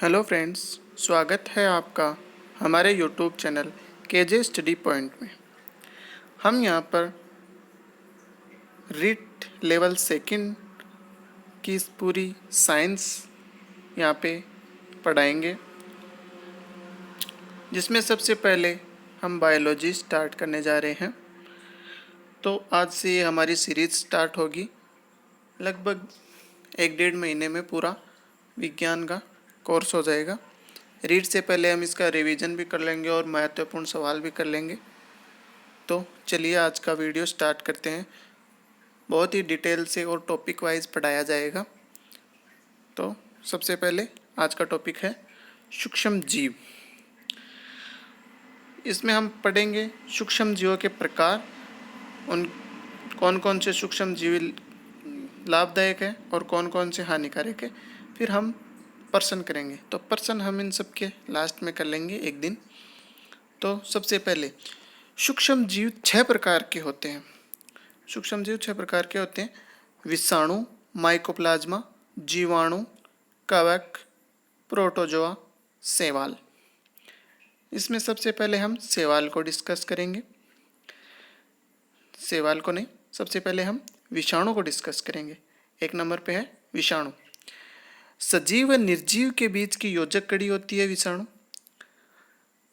Hello friends, स्वागत है आपका हमारे YouTube channel KJ study point में। हम यहाँ पर रीट लेवल सेकंड की पूरी साइंस यहाँ पे पढ़ाएंगे, जिसमें सबसे पहले हम बायोलॉजी स्टार्ट करने जा रहे हैं। तो आज से ये हमारी सीरीज़ स्टार्ट होगी। लगभग 1-1.5 महीने में पूरा विज्ञान का कोर्स हो जाएगा। रीड से पहले हम इसका रिवीजन भी कर लेंगे और महत्वपूर्ण सवाल भी कर लेंगे। तो चलिए आज का वीडियो स्टार्ट करते हैं। बहुत ही डिटेल से और टॉपिक वाइज पढ़ाया जाएगा। तो सबसे पहले आज का टॉपिक है सूक्ष्म जीव। इसमें हम पढ़ेंगे सूक्ष्म जीवों के प्रकार, उन कौन कौन से सूक्ष्म जीव लाभदायक है और कौन कौन से हानिकारक है। फिर हम प्रश्न करेंगे। तो प्रश्न हम इन सब के लास्ट में कर लेंगे एक दिन। तो सबसे पहले सूक्ष्म जीव 6 प्रकार के होते हैं। सूक्ष्म जीव 6 प्रकार के होते हैं: विषाणु, माइकोप्लाज्मा, जीवाणु, कवक, प्रोटोजोआ, शैवाल। इसमें सबसे पहले हम शैवाल को डिस्कस करेंगे। शैवाल को नहीं, सबसे पहले हम विषाणु को डिस्कस करेंगे। 1 नंबर पे है विषाणु। सजीव व निर्जीव के बीच की योजक कड़ी होती है विषाणु।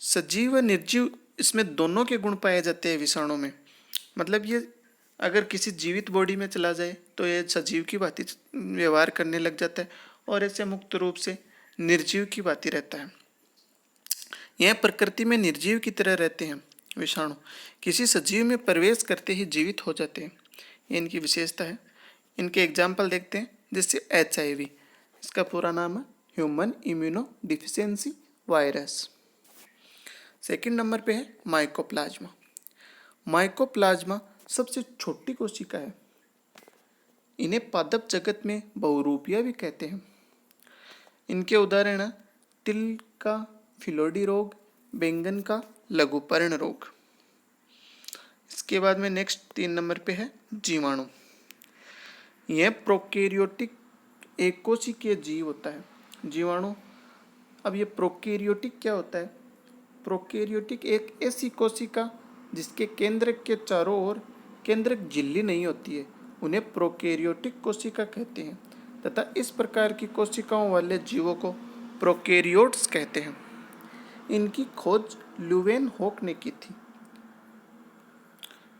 सजीव व निर्जीव, इसमें दोनों के गुण पाए जाते हैं विषाणु में। मतलब ये अगर किसी जीवित बॉडी में चला जाए तो ये सजीव की भांति व्यवहार करने लग जाता है और ऐसे मुक्त रूप से निर्जीव की भांति रहता है। यह प्रकृति में निर्जीव की तरह रहते हैं। विषाणु किसी सजीव में प्रवेश करते ही जीवित हो जाते हैं, ये इनकी विशेषता है। इनके एग्जाम्पल देखते हैं, जैसे HIV, इसका पूरा नाम है human immuno deficiency virus. 2 number पे है माइकोप्लाज्मा। माइकोप्लाज्मा सबसे छोटी कोशिका है। इन्हें पादप जगत में बहुरूपिया भी कहते हैं। इनके उदाहरण हैं तिल का फिलोडी रोग, बैंगन का लघुपर्ण रोग। इसके बाद में नेक्स्ट 3 नंबर पे है जीवाणु। यह प्रोकैरियोटिक एक कोशिकीय जीव होता है, जीवाणु। अब ये प्रोकैरियोटिक क्या होता है? प्रोकैरियोटिक एक ऐसी कोशिका जिसके केंद्रक के चारों ओर केंद्रक झिल्ली नहीं होती है, उन्हें प्रोकैरियोटिक कोशिका कहते हैं तथा इस प्रकार की कोशिकाओं वाले जीवों को प्रोकैरियोट्स कहते हैं। इनकी खोज ल्यूवेनहॉक ने की थी।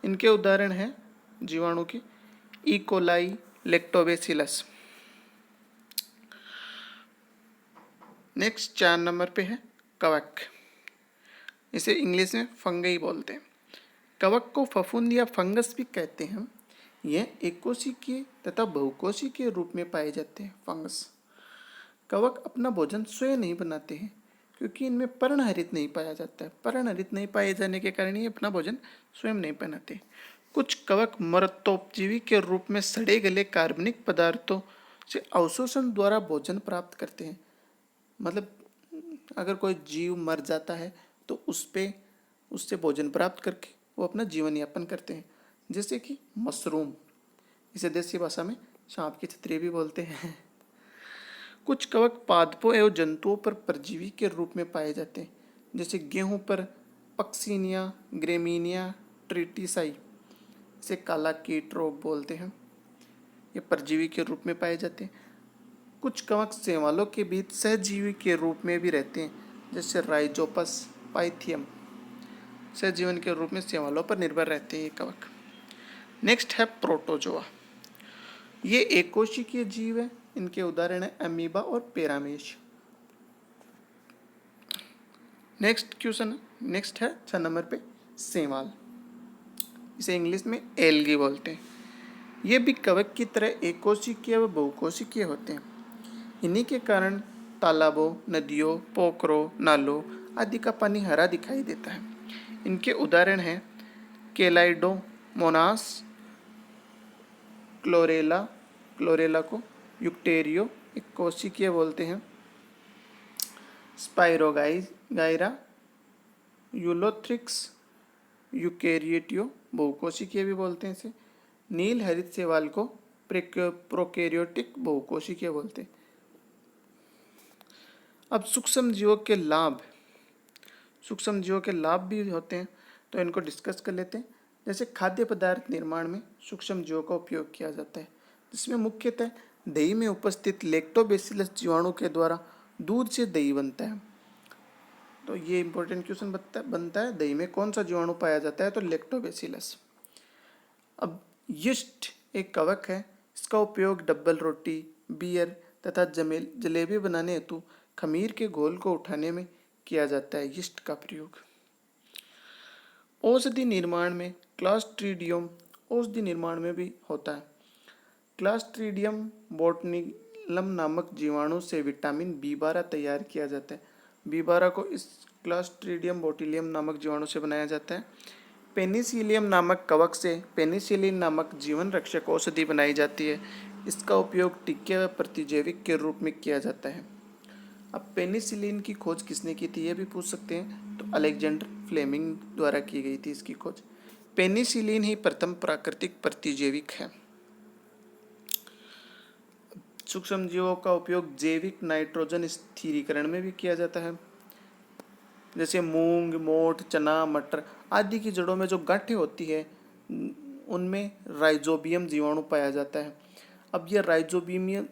इनके उदाहरण हैं जीवाणु के E coli, lactobacillus. Next 4 number पे है कवक। इसे इंग्लिश में फंगई बोलते हैं। कवक को फफूंद या फंगस भी कहते हैं। यह एक कोशिकीय तथा बहुकोशिकीय रूप में पाए जाते हैं। फंगस कवक अपना भोजन स्वयं नहीं बनाते हैं क्योंकि इनमें पर्णहरित नहीं पाया जाता है। पर्णहरित नहीं पाए जाने के कारण ये अपना भोजन स्वयं नहीं बनाते। कुछ कवक मृतोपजीवी के रूप में सड़े गले कार्बनिक पदार्थों से अवशोषण द्वारा भोजन प्राप्त करते हैं। मतलब अगर कोई जीव मर जाता है तो उससे भोजन प्राप्त करके वो अपना जीवन यापन करते हैं। जैसे कि मशरूम, इसे देसी भाषा में सांप की छतरी भी बोलते हैं। कुछ कवक पादपों एवं जंतुओं पर परजीवी के रूप में पाए जाते हैं, जैसे गेहूं पर पक्सिनिया, ग्रेमिनिया, ट्रिटिसाई, इसे काला कीट रोग बोलते हैं। ये परजीवी के रूप में पाए जाते हैं। कुछ कवक शैवालों के बीच सहजीवी के रूप में भी रहते हैं, जैसे राइजोपस पाइथियम। सहजीवन के रूप में शैवालों पर निर्भर रहते हैं ये कवक। नेक्स्ट है प्रोटोजोआ। ये एक कोशिकीय जीव है। इनके उदाहरण है अमीबा और पैरामीश। नेक्स्ट क्वेश्चन, नेक्स्ट है 6 नंबर पे शैवाल। इसे इंग्लिश में एल्गी बोलते हैं। ये भी कवक की तरह एक कोशिकीय व बहुकोशिकीय होते हैं। इन्हीं के कारण तालाबों, नदियों, पोखरों, नालों आदि का पानी हरा दिखाई देता है। इनके उदाहरण हैं केलाइडोमोनास, क्लोरेला, क्लोरेला को यूक्टेरियो एक कोशिकीय बोलते हैं, स्पाइरोगाइरा, यूलोथ्रिक्स, यूकेरियोटियो बहुकोशिकीय भी बोलते हैं इसे। नील हरित शैवाल को प्रोकैरियोटिक बहुकोशिकीय बोलते हैं। अब सूक्ष्म जीवों के लाभ भी होते हैं, तो इनको डिस्कस कर लेते हैं। जैसे खाद्य पदार्थ निर्माण में सूक्ष्म जीवों का उपयोग किया जाता है, जिसमें मुख्यतः दही में उपस्थित लैक्टोबैसिलस जीवाणु के द्वारा दूध से दही बनता है। तो ये इंपॉर्टेंट क्वेश्चन बनता है, दही में कौन सा जीवाणु पाया जाता है? तो लैक्टोबैसिलस। अब यीस्ट एक कवक है, इसका उपयोग डब्बल रोटी, बियर तथा जलेबी बनाने हेतु खमीर के घोल को उठाने में किया जाता है, यीस्ट का प्रयोग। औषधि निर्माण में क्लास्ट्रीडियम औषधि निर्माण में भी होता है। क्लास्ट्रीडियम बोटुलिनम नामक जीवाणु से विटामिन B12 तैयार किया जाता है। B12 को इस क्लास्ट्रीडियम बोटुलिनम नामक जीवाणु से बनाया जाता है। पेनिसिलियम नामक कवक से पेनिसिलिन नामक जीवन रक्षक औषधि बनाई जाती है। इसका उपयोग टीके व प्रतिजैविक के रूप में किया जाता है। अब पेनिसिलिन की खोज किसने की थी, ये भी पूछ सकते हैं। तो अलेक्जेंडर फ्लेमिंग द्वारा की गई थी इसकी खोज। पेनिसिलिन ही प्रथम प्राकृतिक प्रतिजैविक है। सूक्ष्म जीवों का उपयोग जैविक नाइट्रोजन स्थिरीकरण में भी किया जाता है। जैसे मूंग, मोठ, चना, मटर आदि की जड़ों में जो गांठें होती है, उनमें राइजोबियम जीवाणु पाया जाता है। अब ये राइजोबियम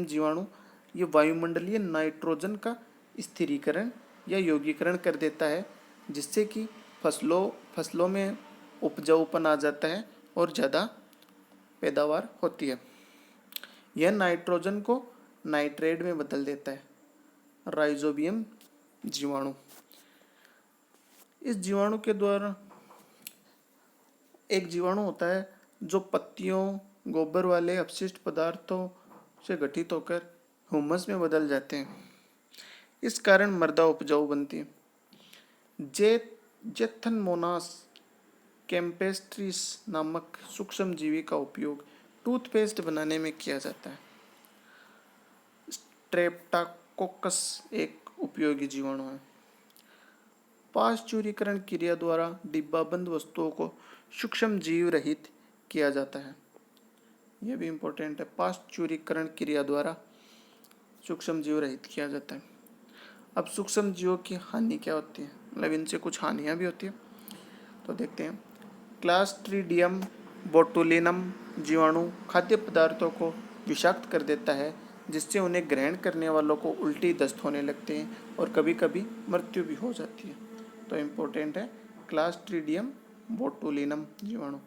जीवाणु ये वायुमंडलीय नाइट्रोजन का स्थिरीकरण या यौगीकरण कर देता है, जिससे कि फसलों में उपजाऊपन आ जाता है और ज़्यादा पैदावार होती है। यह नाइट्रोजन को नाइट्रेट में बदल देता है, राइजोबियम जीवाणु। इस जीवाणु के द्वारा एक जीवाणु होता है जो पत्तियों, गोबर वाले अपशिष्ट पदार्थों से गठित होकर ह्यूमस में बदल जाते हैं। इस कारण मृदा उपजाऊ बनती है। जेथनमोनास कैम्पेस्ट्रिस नामक सूक्ष्म जीवी का उपयोग टूथपेस्ट बनाने में किया जाता है। स्ट्रेप्टोकोकस एक उपयोगी जीवाणु है। पाश्चुरीकरण क्रिया द्वारा डिब्बाबंद वस्तुओं को सूक्ष्म जीव रहित किया जाता है। यह भी इम्पोर्टेंट है, पाश्चुरीकरण क्रिया द्वारा सूक्ष्म जीव रहित किया जाता है। अब सूक्ष्म जीवों की हानि क्या होती है, मतलब इनसे कुछ हानियाँ भी होती है, तो देखते हैं। क्लास्ट्रीडियम बोटुलिनम जीवाणु खाद्य पदार्थों को विषाक्त कर देता है, जिससे उन्हें ग्रहण करने वालों को उल्टी, दस्त होने लगते हैं और कभी कभी मृत्यु भी हो जाती है। तो इम्पोर्टेंट है क्लास्ट्रीडियम बोटुलिनम जीवाणु।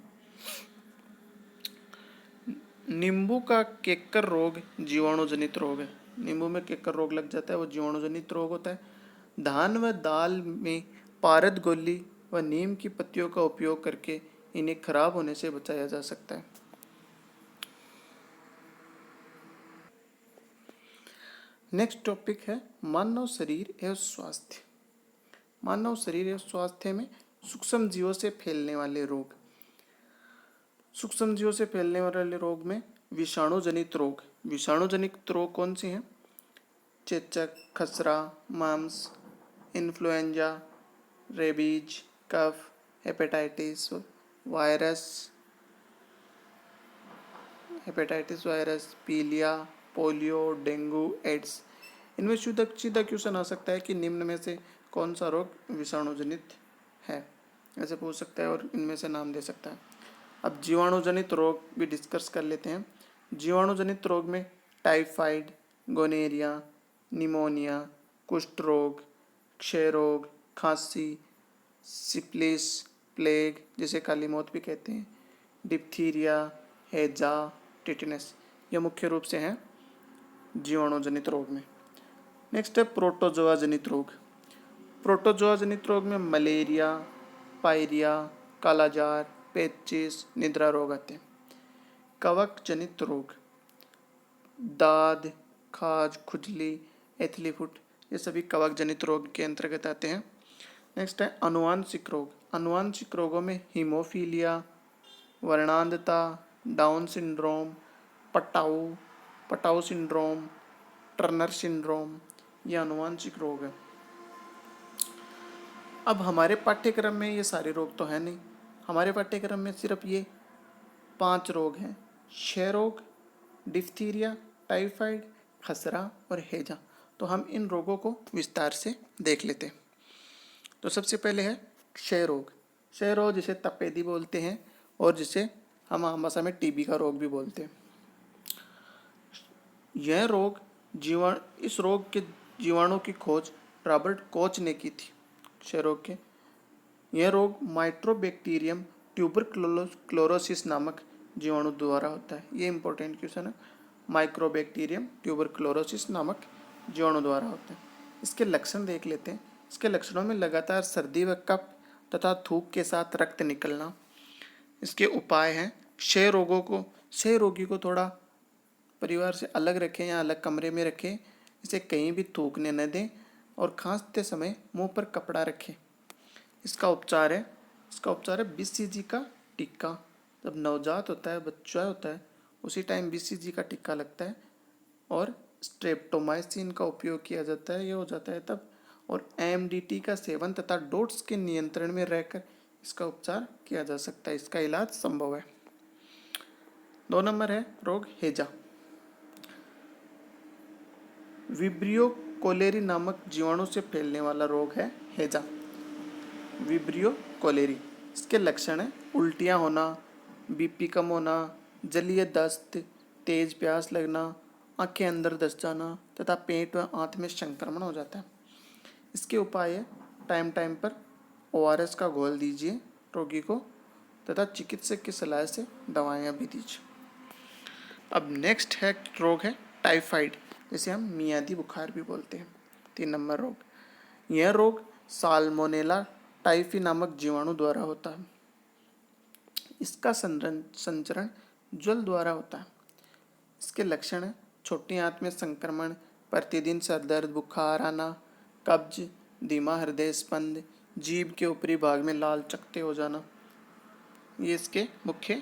नींबू का केक्कर रोग जीवाणुजनित रोग है। नींबू में केक्कर रोग लग जाता है, वो जीवाणुजनित रोग होता है। धान व दाल में पारद गोली व नीम की पत्तियों का उपयोग करके इन्हें खराब होने से बचाया जा सकता है। नेक्स्ट टॉपिक है मानव शरीर एवं स्वास्थ्य। मानव शरीर एवं स्वास्थ्य में सूक्ष्म जीवों से फैलने वाले रोग। सूक्ष्म जीवों से फैलने वाले रोग में विषाणुजनित रोग। विषाणुजनित रोग कौन से हैं? चेचक, खसरा, माम्स, इन्फ्लुएंजा, रेबीज, कफ, हेपेटाइटिस वायरस, पीलिया, पोलियो, डेंगू, एड्स। इनमें सीधा क्वेश्चन आ सकता है कि निम्न में से कौन सा रोग विषाणुजनित है, ऐसे पूछ सकता है और इनमें से नाम दे सकता है। अब जीवाणुजनित रोग भी डिस्कस कर लेते हैं। जीवाणुजनित रोग में टाइफाइड, गोनेरिया, निमोनिया, कुष्ठ रोग, क्षय रोग, खांसी, सिफिलिस, प्लेग जिसे काली मौत भी कहते हैं, डिप्थीरिया, हैजा, टिटनेस, ये मुख्य रूप से हैं जीवाणुजनित रोग में। नेक्स्ट है प्रोटोजोआ जनित रोग। प्रोटोजोआ जनित रोग में मलेरिया, पायरिया, कालाजार, पेचिस, निद्रा रोग आते हैं। कवक जनित रोग, दाद, खाज, खुजली, एथलीफुट, ये सभी कवक जनित रोग के अंतर्गत आते हैं। नेक्स्ट है अनुवांशिक रोग। अनुवांशिक रोगों में हीमोफीलिया, वर्णांधता, Down syndrome, Patau syndrome, Turner syndrome, ये अनुवांशिक रोग है। अब हमारे पाठ्यक्रम में ये सारे रोग तो है नहीं, हमारे पाठ्यक्रम में सिर्फ ये 5 रोग हैं: क्षय रोग, डिप्थीरिया, टाइफाइड, खसरा और हैजा। तो हम इन रोगों को विस्तार से देख लेते हैं। तो सबसे पहले है क्षय रोग। क्षय रोग जिसे तपेदी बोलते हैं और जिसे हम आम भाषा में टीबी का रोग भी बोलते हैं। यह रोग इस रोग के जीवाणु की खोज रॉबर्ट कोच ने की थी। क्षय रोग के यह रोग माइक्रोबैक्टीरियम ट्यूबरक्लोरोसिस नामक जीवाणु द्वारा होता है। ये इंपॉर्टेंट क्वेश्चन है। माइक्रोबैक्टीरियम ट्यूबरक्लोरोसिस नामक जीवाणु द्वारा होता है। इसके लक्षण देख लेते हैं। इसके लक्षणों में लगातार सर्दी व कफ तथा थूक के साथ रक्त निकलना। इसके उपाय हैं क्षय रोगी को थोड़ा परिवार से अलग रखें या अलग कमरे में रखें। इसे कहीं भी थूकने न दें और खांसते समय मुंह पर कपड़ा रखें। इसका उपचार है BCG का टीका। जब नवजात होता है, बच्चा होता है, उसी टाइम BCG का टीका लगता है और स्ट्रेप्टोमाइसिन का उपयोग किया जाता है। ये हो जाता है तब। और AMDT का सेवन तथा डोट्स के नियंत्रण में रहकर इसका उपचार किया जा सकता है। इसका इलाज संभव है। 2 नंबर है रोग हैजा। विब्रियो कोलेरी नामक जीवाणु से फैलने वाला रोग है हैजा। Vibrio cholerae. इसके लक्षण हैं उल्टियाँ होना, BP कम होना, जलीय दस्त, तेज प्यास लगना, आंखें अंदर धंस जाना तथा पेट व आंत में संक्रमण हो जाता है। इसके उपाय है टाइम टाइम पर ORS का घोल दीजिए रोगी को तथा चिकित्सक की सलाह से दवाएं भी दीजिए। अब नेक्स्ट है रोग है टाइफाइड, जिसे हम मियादी बुखार भी बोलते हैं। 3 नंबर रोग। यह रोग साल्मोनेला टाइफी नामक जीवाणु द्वारा होता है। इसका संचरण जल द्वारा होता है। इसके लक्षण है छोटी आंत में संक्रमण, प्रतिदिन सर दर्द, बुखार आना, कब्ज, धीमा हृदय स्पंद, जीभ के ऊपरी भाग में लाल चकत्ते हो जाना। ये इसके मुख्य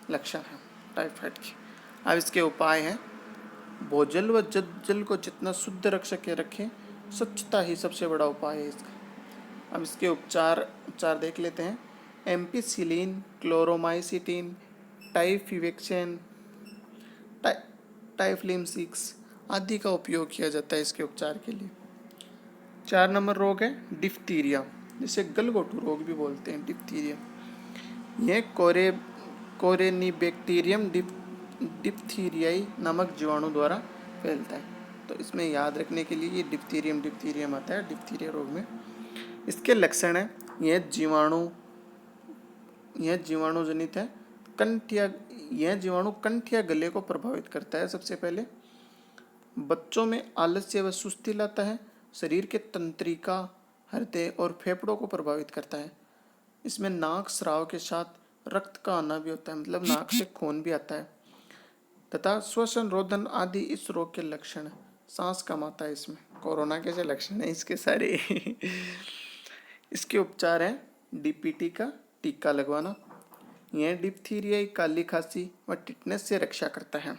लक्षण हैं टाइफाइड के। अब इसके उपाय हैं भोजन व जल को जितना शुद्ध रख सके रखें। स्वच्छता ही सबसे बड़ा उपाय है इसका। अब इसके उपचार देख लेते हैं। एम्पिसिलिन, क्लोरोमाइसिटिन, टाइफिवेक्सन, टाइफ्लिम 6 आदि का उपयोग किया जाता है इसके उपचार के लिए। 4 नंबर रोग है डिप्थीरिया, जिसे गलघोटू रोग भी बोलते हैं। डिप्थीरिया यह कोरेनीबैक्टीरियम डिप्थीरियाई नामक जीवाणु द्वारा फैलता है। तो इसमें याद रखने के लिए ये डिप्थीरियम आता है डिप्थीरिया रोग में। इसके लक्षण है यह जीवाणु जनित है। यह जीवाणु कंठ या गले को प्रभावित करता है। सबसे पहले बच्चों में आलस्य व सुस्ती लाता है। शरीर के तंत्रिका, हृदय और फेफड़ों को प्रभावित करता है। इसमें नाक स्राव के साथ रक्त का आना भी होता है, मतलब नाक से खून भी आता है तथा श्वसन रोधन आदि इस रोग के लक्षण। सांस कम आता है इसमें। कोरोना के जो लक्षण है इसके सारे। इसके उपचार है DPT का टीका लगवाना। यह डिप्थीरिया, काली खांसी व टिटनेस से रक्षा करता है।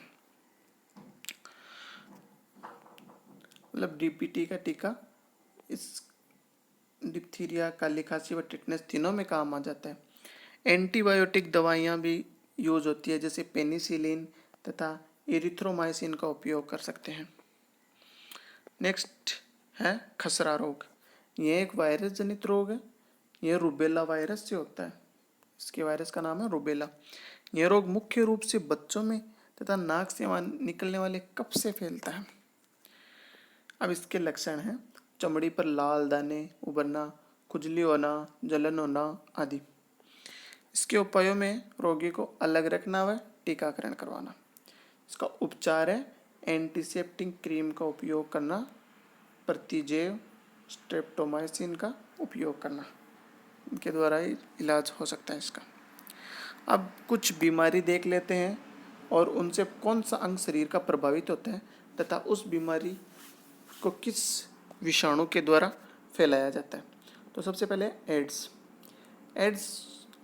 मतलब DPT का टीका इस डिप्थीरिया, काली खांसी व टिटनेस तीनों में काम आ जाता है। एंटीबायोटिक दवाइयाँ भी यूज होती है, जैसे पेनिसिलिन तथा एरिथ्रोमाइसिन का उपयोग कर सकते हैं। नेक्स्ट है खसरा रोग। यह एक वायरस जनित रोग है। यह रूबेला वायरस से होता है। इसके वायरस का नाम है रूबेला। यह रोग मुख्य रूप से बच्चों में तथा नाक से निकलने वाले कफ से फैलता है। अब इसके लक्षण हैं चमड़ी पर लाल दाने उभरना, खुजली होना, जलन होना आदि। इसके उपायों में रोगी को अलग रखना व टीकाकरण करवाना। इसका उपचार है एंटीसेप्टिक क्रीम का उपयोग करना, प्रतिजैव स्ट्रेप्टोमाइसिन का उपयोग करना। इनके द्वारा ही इलाज हो सकता है इसका। अब कुछ बीमारी देख लेते हैं और उनसे कौन सा अंग शरीर का प्रभावित होता है तथा उस बीमारी को किस विषाणु के द्वारा फैलाया जाता है। तो सबसे पहले एड्स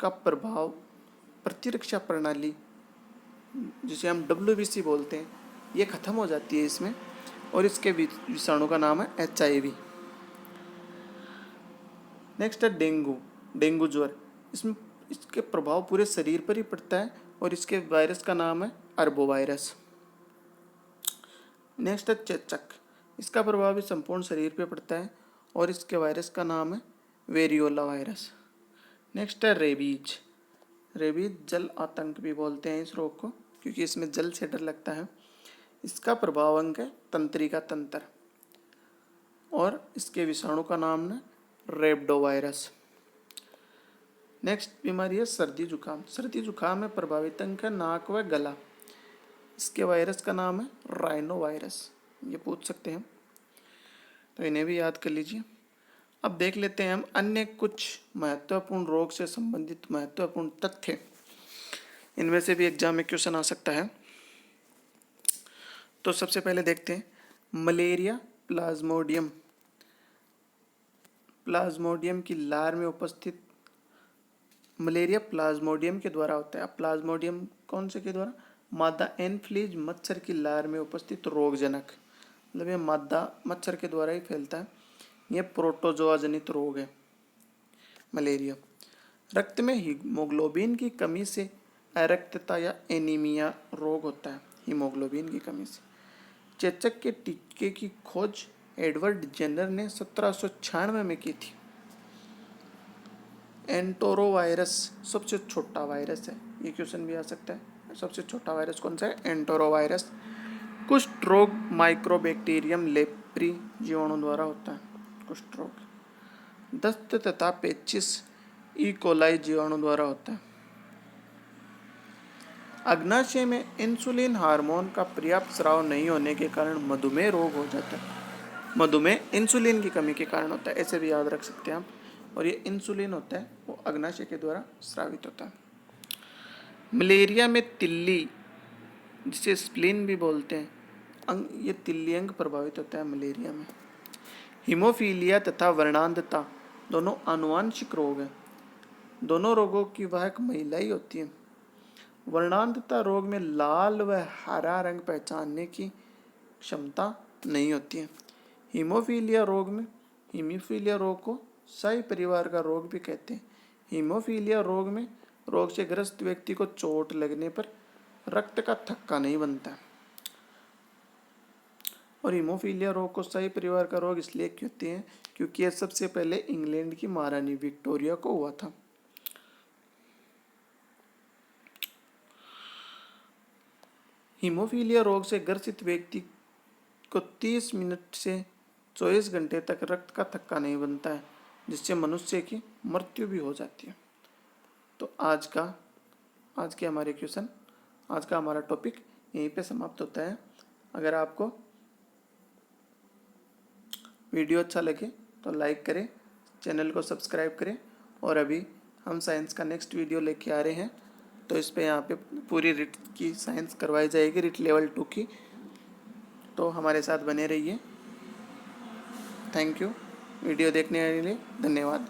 का प्रभाव प्रतिरक्षा प्रणाली, जिसे हम WBC बोलते हैं, ये खत्म हो जाती है इसमें और इसके विषाणु का नाम है HIV। नेक्स्ट है डेंगू ज्वर। इसके प्रभाव पूरे शरीर पर ही पड़ता है और इसके वायरस का नाम है अर्बोवायरस। नेक्स्ट है चेचक। इसका प्रभाव भी संपूर्ण शरीर पे पड़ता है और इसके वायरस का नाम है वेरियोला वायरस। नेक्स्ट है रेबीज। रेबीज जल आतंक भी बोलते हैं इस रोग को, क्योंकि इसमें जल से डर लगता है। इसका प्रभाव अंग है तंत्रिका तंत्र और इसके विषाणु का नाम है रेब्डो वायरस। नेक्स्ट बीमारी है सर्दी जुकाम। सर्दी जुकाम में प्रभावित अंग है नाक व गला। इसके वायरस का नाम है राइनो वायरस। ये पूछ सकते हैं, तो इन्हें भी याद कर लीजिए। अब देख लेते हैं हम अन्य कुछ महत्वपूर्ण रोग से संबंधित महत्वपूर्ण तथ्य। इनमें से भी एग्जाम में क्वेश्चन आ सकता है। तो सबसे पहले देखते हैं मलेरिया प्लाज्मोडियम। प्लाज्मोडियम की लार में उपस्थित मलेरिया प्लाज्मोडियम के द्वारा होता है। अब प्लाज्मोडियम कौन से के द्वारा? मादा एनफ्लीज मच्छर की लार में उपस्थित रोगजनक, मतलब ये मादा मच्छर के द्वारा ही फैलता है। यह प्रोटोजोआ जनित रोग है मलेरिया। रक्त में हीमोग्लोबिन की कमी से अरक्तता या एनीमिया रोग होता है, हीमोग्लोबिन की कमी से। चेचक के टीके की खोज एडवर्ड जेनर ने 1796 में की थी। एंटोरो वायरस सबसे छोटा वायरस है, ये क्वेश्चन भी आ सकता है। सबसे छोटा वायरस कौन सा है? एंटोरो वायरस। कुष्ठ रोग माइक्रोबैक्टीरियम लेप्री जीवाणु द्वारा होता है। कुष्ठ रोग। दस्त तथा पेचिस ई कोलाई जीवाणु द्वारा होता है। अग्नाशय में इंसुलिन हार्मोन का पर्याप्त स्राव नहीं होने के कारण मधुमेह रोग हो जाता है। मधुमेह इंसुलिन की कमी के कारण होता है, ऐसे भी याद रख सकते हैं आप। और ये इंसुलिन होता है वो अग्नाशय के द्वारा स्रावित होता है। मलेरिया में तिल्ली, जिसे स्प्लीन भी बोलते हैं, ये तिल्ली अंग प्रभावित होता है मलेरिया में। हीमोफीलिया तथा वर्णांधता दोनों आनुवांशिक रोग हैं। दोनों रोगों की वाहक महिला ही होती है। वर्णांधता रोग में लाल व हरा रंग पहचानने की क्षमता नहीं होती है। हीमोफीलिया रोग को शाही परिवार का रोग भी कहते हैं। हीमोफीलिया रोग में रोग से ग्रस्त व्यक्ति को चोट लगने पर रक्त का थक्का नहीं बनता। और हीमोफीलिया रोग को शाही परिवार का रोग इसलिए कहते हैं क्योंकि यह सबसे पहले इंग्लैंड की महारानी विक्टोरिया को हुआ था। हीमोफीलिया रोग से ग्रसित व्यक्ति को 30 मिनट से 24 घंटे तक रक्त का थक्का नहीं बनता है, जिससे मनुष्य की मृत्यु भी हो जाती है। तो आज के हमारे क्वेश्चन, आज का हमारा टॉपिक यहीं पे समाप्त होता है। अगर आपको वीडियो अच्छा लगे तो लाइक करें, चैनल को सब्सक्राइब करें। और अभी हम साइंस का नेक्स्ट वीडियो लेके आ रहे हैं, तो इस पे यहाँ पे पूरी रिट की साइंस करवाई जाएगी, रिट लेवल 2 की। तो हमारे साथ बने रहिए। Thank you. वीडियो देखने के लिए धन्यवाद।